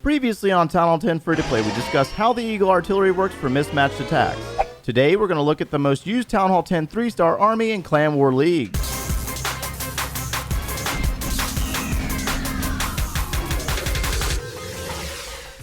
Previously on Town Hall 10 Free to Play, we discussed how the Eagle Artillery works for mismatched attacks. Today, we're going to look at the most used Town Hall 10 3-star army in Clan War League.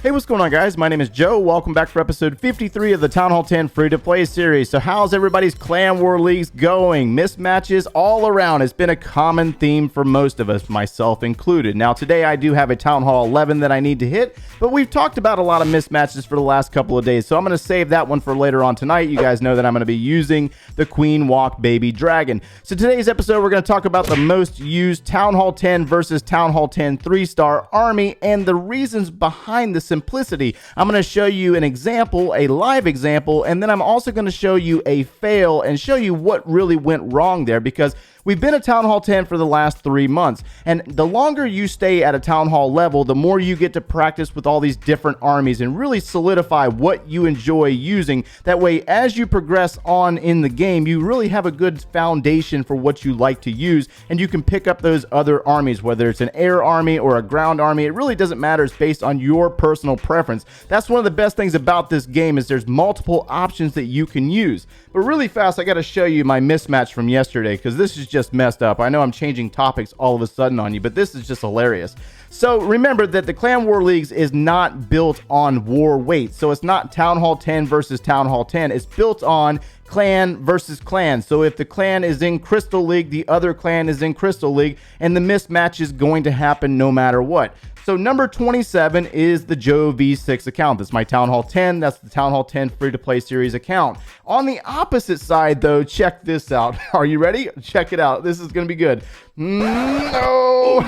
Hey, what's going on, guys? My name is Joe. Welcome back for episode 53 of the Town Hall 10 Free to Play series. So how's everybody's Clan War Leagues going? Mismatches all around. It's been a common theme for most of us, myself included. Now, today I do have a Town Hall 11 that I need to hit, but we've talked about a lot of mismatches for the last couple of days, so I'm going to save that one for later on tonight. You guys know that I'm going to be using the Queen Walk Baby Dragon. So today's episode, we're going to talk about the most used Town Hall 10 versus Town Hall 10 3-star army and the reasons behind the simplicity. I'm going to show you an example, a live example, and then I'm also going to show you a fail and show you what really went wrong there, because we've been at Town Hall 10 for the last 3 months, and the longer you stay at a Town Hall level, the more you get to practice with all these different armies and really solidify what you enjoy using. That way, as you progress on in the game, you really have a good foundation for what you like to use, and you can pick up those other armies, whether it's an air army or a ground army. It really doesn't matter. It's based on your personal preference. That's one of the best things about this game, is there's multiple options that you can use. But really fast, I got to show you my mismatch from yesterday, because this is just messed up. I know I'm changing topics all of a sudden on you, but this is just hilarious. So remember that the Clan War Leagues is not built on war weight. So it's not Town Hall 10 versus Town Hall 10. It's built on clan versus clan. So if the clan is in Crystal League, the other clan is in Crystal League, and the mismatch is going to happen no matter what. So number 27 is the Joe V6 account. That's my Town Hall 10. That's the Town Hall 10 free-to-play series account. On the opposite side, though, check this out. Are you ready? Check it out. This is going to be good. No.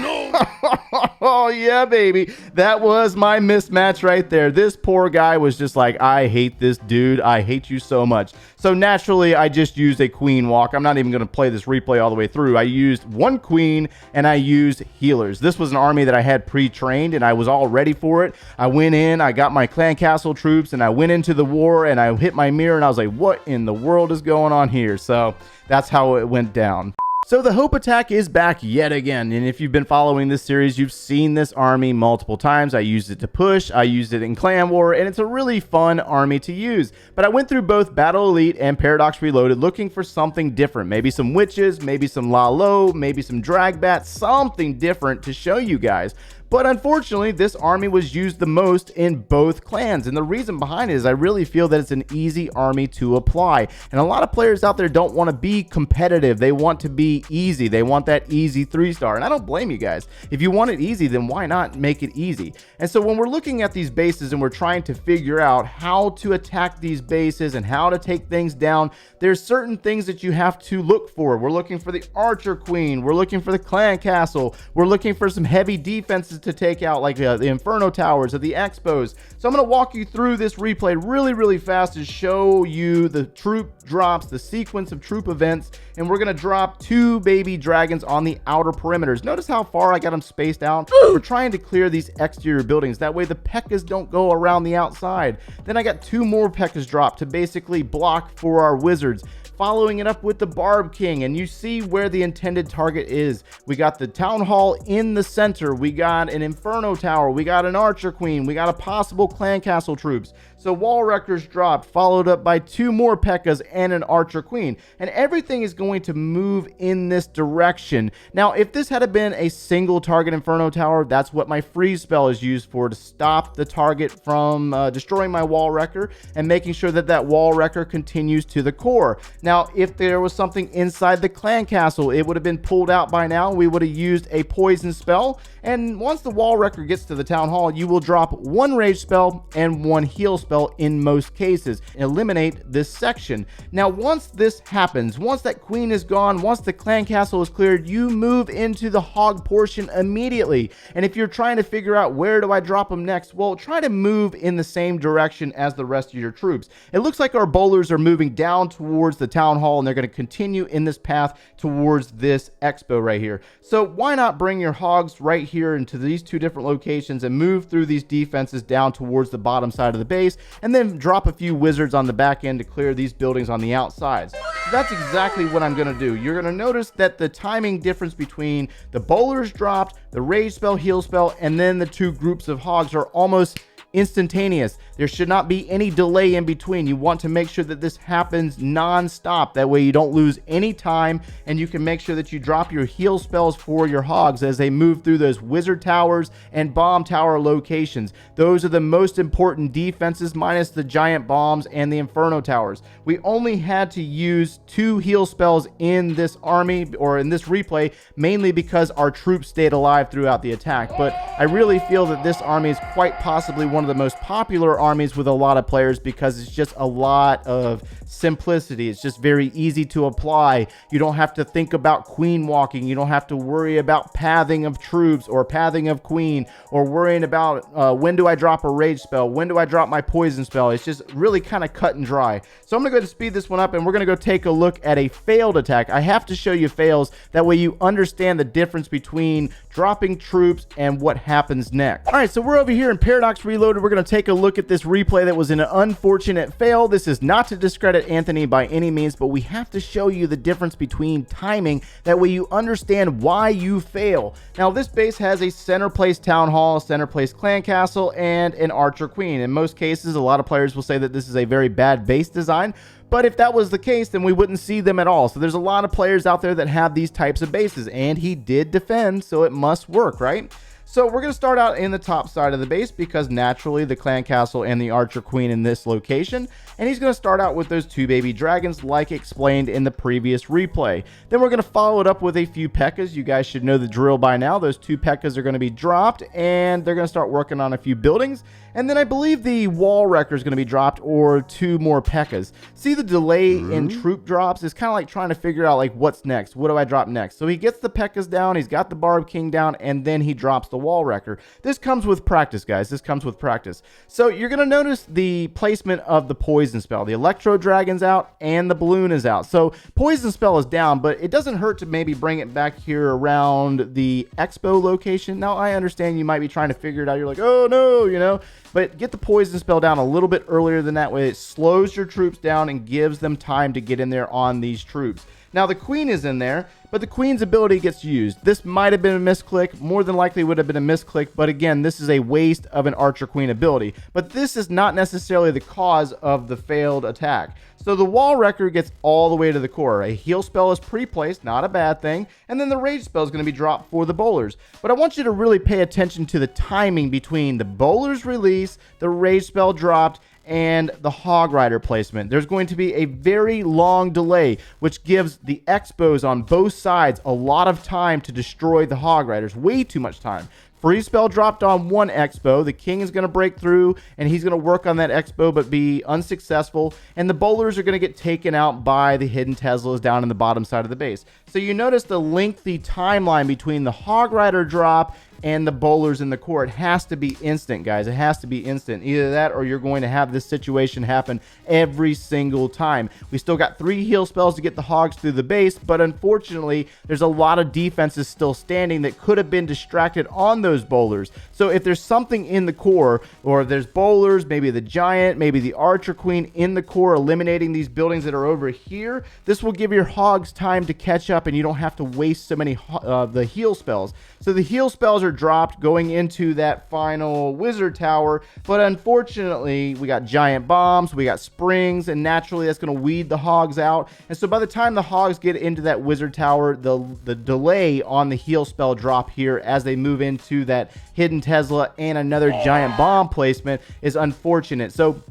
Oh, yeah, baby. That was my mismatch right there. This poor guy was just like, I hate this dude. I hate you so much. So naturally, I just used a queen walk. I'm not even going to play this replay all the way through. I used one queen and I used healers. This was an army that I had pre-trained and I was all ready for it. I went in, I got my clan castle troops, and I went into the war and I hit my mirror and I was like, what in the world is going on here? So that's how it went down. So the Hope attack is back yet again, and if you've been following this series, you've seen this army multiple times. I used it to push, I used it in Clan War, and it's a really fun army to use. But I went through both Battle Elite and Paradox Reloaded looking for something different. Maybe some witches, maybe some Lalo, maybe some drag bats, something different to show you guys. But unfortunately, this army was used the most in both clans, and the reason behind it is I really feel that it's an easy army to apply. And a lot of players out there don't want to be competitive. They want to be easy. They want that easy 3-star, and I don't blame you guys. If you want it easy, then why not make it easy? And so when we're looking at these bases and we're trying to figure out how to attack these bases and how to take things down, there's certain things that you have to look for. We're looking for the Archer Queen. We're looking for the Clan Castle. We're looking for some heavy defenses to take out, like the Inferno Towers or the Expos. So I'm going to walk you through this replay really fast to show you the troop drops, the sequence of troop events, and we're going to drop 2 baby dragons on the outer perimeters. Notice how far I got them spaced out. We're trying to clear these exterior buildings. That way the P.E.K.K.A.s don't go around the outside. Then I got 2 more P.E.K.K.A.s dropped to basically block for our wizards. Following it up with the Barb King, and you see where the intended target is. We got the Town Hall in the center. We got an Inferno Tower. We got an Archer Queen. We got a possible Clan Castle troops. So Wall Wreckers dropped, followed up by 2 more P.E.K.K.A.s and an Archer Queen. And everything is going to move in this direction. Now, if this had been a single target Inferno Tower, that's what my freeze spell is used for, to stop the target from destroying my Wall Wrecker and making sure that that Wall Wrecker continues to the core. Now, if there was something inside the Clan Castle, it would have been pulled out by now. We would have used a poison spell. And once the Wall Wrecker gets to the Town Hall, you will drop 1 rage spell and 1 heal spell in most cases. Eliminate this section. Now, once this happens, once that queen is gone, once the Clan Castle is cleared, you move into the hog portion immediately. And if you're trying to figure out where do I drop them next, well, try to move in the same direction as the rest of your troops. It looks like our bowlers are moving down towards the Town Hall, and they're going to continue in this path towards this expo right here. So why not bring your hogs right here into these 2 different locations and move through these defenses down towards the bottom side of the base, and then drop a few wizards on the back end to clear these buildings on the outsides. So that's exactly what what I'm going to do. You're going to notice that the timing difference between the bowlers dropped, the rage spell, heal spell, and then the two groups of hogs are almost instantaneous. There should not be any delay in between. You want to make sure that this happens non-stop. That way you don't lose any time, and you can make sure that you drop your heal spells for your hogs as they move through those wizard towers and bomb tower locations. Those are the most important defenses, minus the giant bombs and the inferno towers. We only had to use 2 heal spells in this army, or in this replay, mainly because our troops stayed alive throughout the attack. But I really feel that this army is quite possibly one of the most popular armies with a lot of players, because it's just a lot of simplicity. It's just very easy to apply. You don't have to think about queen walking. You don't have to worry about pathing of troops or pathing of queen, or worrying about when do I drop a rage spell, when do I drop my poison spell. It's just really kind of cut and dry. So I'm gonna go ahead and speed this one up, and we're gonna go take a look at a failed attack. I have to show you fails, that way you understand the difference between dropping troops and what happens next. All right, so we're over here in Paradox Reloaded. We're going to take a look at this replay that was an unfortunate fail. This is not to discredit Anthony by any means, but we have to show you the difference between timing. That way you understand why you fail. Now, this base has a center place town hall, center place clan castle, and an archer queen. In most cases, a lot of players will say that this is a very bad base design. But if that was the case, then we wouldn't see them at all. So there's a lot of players out there that have these types of bases, and he did defend, so it must work, right? So we're going to start out in the top side of the base, because naturally the clan castle and the archer queen in this location. And he's going to start out with those 2 baby dragons like explained in the previous replay. Then we're going to follow it up with a few P.E.K.K.A.s. You guys should know the drill by now. Those 2 P.E.K.K.A.s are going to be dropped, and they're going to start working on a few buildings. And then I believe the wall wrecker is going to be dropped, or 2 more P.E.K.K.A.s. See, the delay in troop drops is kind of like trying to figure out like what's next. What do I drop next? So he gets the P.E.K.K.A.s down, he's got the Barb King down, and then he drops the wall wrecker. This comes with practice, guys. This comes with practice. So you're going to notice the placement of the poison spell. The electro dragon's out and the balloon is out. So poison spell is down, but it doesn't hurt to maybe bring it back here around the expo location. Now, I understand you might be trying to figure it out. You're like, oh no, you know, but get the poison spell down a little bit earlier than that. Way it slows your troops down and gives them time to get in there on these troops. Now, the queen is in there, but the queen's ability gets used. This might have been a misclick, more than likely would have been a misclick, but again, this is a waste of an archer queen ability. But this is not necessarily the cause of the failed attack. So the wall wrecker gets all the way to the core. A heal spell is pre-placed, not a bad thing, and then the rage spell is going to be dropped for the bowlers. But I want you to really pay attention to the timing between the bowlers release, the rage spell dropped, and the hog rider placement. There's going to be a very long delay, which gives the expos on both sides a lot of time to destroy the hog riders. Way too much time. Free spell dropped on one expo. The king is going to break through, and he's going to work on that expo but be unsuccessful. And the bowlers are going to get taken out by the hidden Teslas down in the bottom side of the base. So you notice the lengthy timeline between the hog rider drop and the bowlers in the core. It has to be instant, guys. It has to be instant. Either that, or you're going to have this situation happen every single time. We still got 3 heal spells to get the hogs through the base, but unfortunately, there's a lot of defenses still standing that could have been distracted on those bowlers. So if there's something in the core, or if there's bowlers, maybe the giant, maybe the archer queen in the core eliminating these buildings that are over here, this will give your hogs time to catch up, and you don't have to waste so many the heal spells. So the heal spells are dropped going into that final wizard tower, but unfortunately we got giant bombs, we got springs, and naturally that's going to weed the hogs out. And so by the time the hogs get into that wizard tower, the delay on the heal spell drop here as they move into that hidden Tesla and another giant bomb placement is unfortunate. So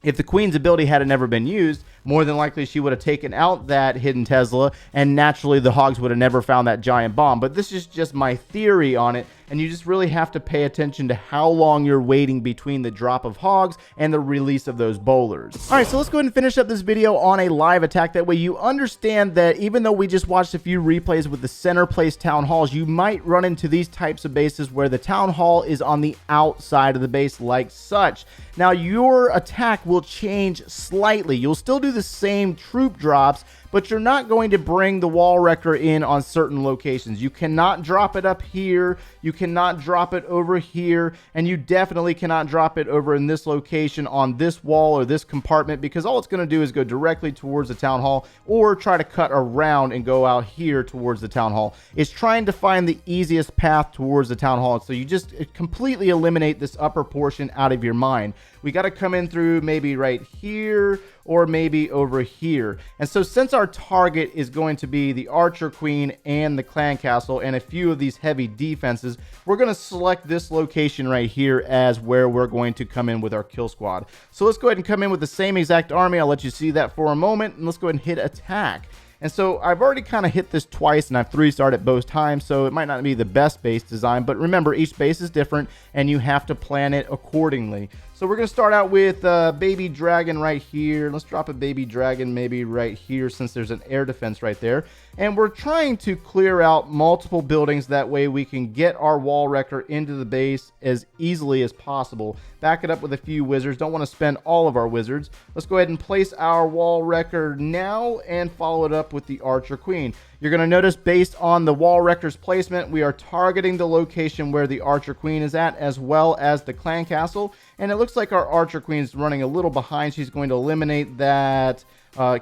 if the queen's ability had never been used, more than likely she would have taken out that hidden Tesla, and naturally the hogs would have never found that giant bomb. But this is just my theory on it, and you just really have to pay attention to how long you're waiting between the drop of hogs and the release of those bowlers. All right, so let's go ahead and finish up this video on a live attack. That way you understand that even though we just watched a few replays with the center place town halls, you might run into these types of bases where the town hall is on the outside of the base like such. Now your attack will change slightly. You'll still do the same troop drops, but but you're not going to bring the wall wrecker in on certain locations. You cannot drop it up here, you cannot drop it over here, and you definitely cannot drop it over in this location on this wall or this compartment, because all it's going to do is go directly towards the town hall or try to cut around and go out here towards the town hall. It's trying to find the easiest path towards the town hall, so you just completely eliminate this upper portion out of your mind. We got to come in through maybe right here or maybe over here. And so since our target is going to be the archer queen and the clan castle and a few of these heavy defenses, we're going to select this location right here as where we're going to come in with our kill squad. So let's go ahead and come in with the same exact army. I'll let you see that for a moment, and let's go ahead and hit attack. And so I've already kind of hit this twice, and I've 3-starred it both times, so it might not be the best base design, but remember, each base is different and you have to plan it accordingly. So we're going to start out with baby dragon right here. Let's drop a baby dragon maybe right here, since there's an air defense right there. And we're trying to clear out multiple buildings, that way we can get our wall wrecker into the base as easily as possible. Back it up with a few wizards. Don't want to spend all of our wizards. Let's go ahead and place our wall wrecker now and follow it up with the archer queen. You're going to notice, based on the wall wrecker's placement, we are targeting the location where the archer queen is at, as well as the clan castle. And it looks like our archer queen is running a little behind. She's going to eliminate that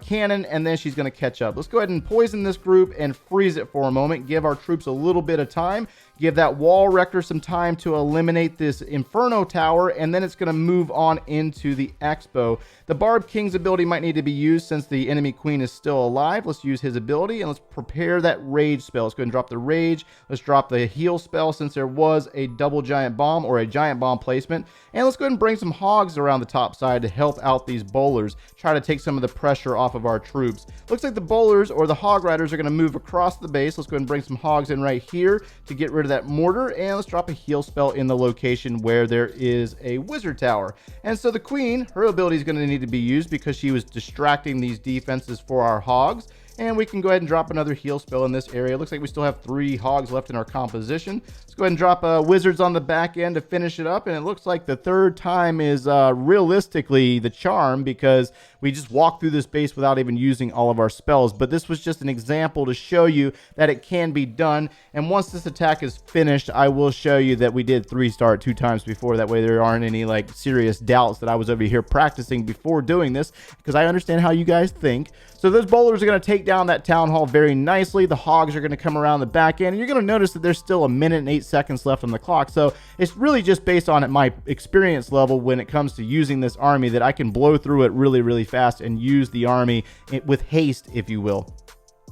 cannon, and then she's going to catch up. Let's go ahead and poison this group and freeze it for a moment. Give our troops a little bit of time. Give that wall wrecker some time to eliminate this inferno tower, and then it's going to move on into the expo. The Barb King's ability might need to be used since the enemy queen is still alive. Let's use his ability, and let's prepare that rage spell. Let's go ahead and drop the rage. Let's drop the heal spell, since there was a double giant bomb or a giant bomb placement. And let's go ahead and bring some hogs around the top side to help out these bowlers, try to take some of the pressure off of our troops. Looks like the bowlers or the hog riders are going to move across the base. Let's go ahead and bring some hogs in right here to get rid of that mortar, and let's drop a heal spell in the location where there is a wizard tower. And so the queen, her ability is going to need to be used because she was distracting these defenses for our hogs. And we can go ahead and drop another heal spell in this area. Looks like we still have 3 hogs left in our composition. Let's go ahead and drop wizards on the back end to finish it up. And it looks like the third time is realistically the charm, because we just walked through this base without even using all of our spells. But this was just an example to show you that it can be done. And once this attack is finished, I will show you that we did 3-star 2 times before. That way there aren't any like serious doubts that I was over here practicing before doing this, because I understand how you guys think. So those bowlers are going to take down that town hall very nicely. The hogs are going to come around the back end, and you're going to notice that there's still 1 minute and 8 seconds left on the clock. So it's really just based on my experience level when it comes to using this army, that I can blow through it really, really fast and use the army with haste, if you will.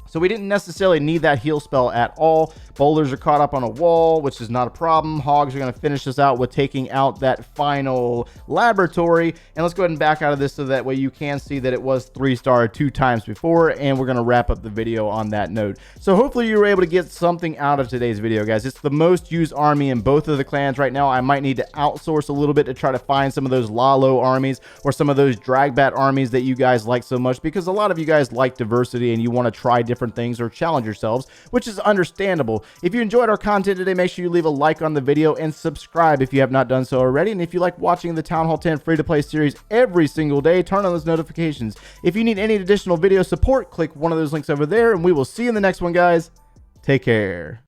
So we didn't necessarily need that heal spell at all. Bowlers are caught up on a wall, which is not a problem. Hogs are going to finish this out with taking out that final laboratory. And let's go ahead and back out of this so that way you can see that it was 3-star 2 times before. And we're going to wrap up the video on that note. So hopefully you were able to get something out of today's video, guys. It's the most used army in both of the clans right now. I might need to outsource a little bit to try to find some of those Lalo armies or some of those Dragbat armies that you guys like so much, because a lot of you guys like diversity and you want to try different things or challenge yourselves, which is understandable. If you enjoyed our content today, make sure you leave a like on the video and subscribe if you have not done so already. And if you like watching the Town Hall 10 free-to-play series every single day, turn on those notifications. If you need any additional video support, click one of those links over there, and we will see you in the next one, guys. Take care.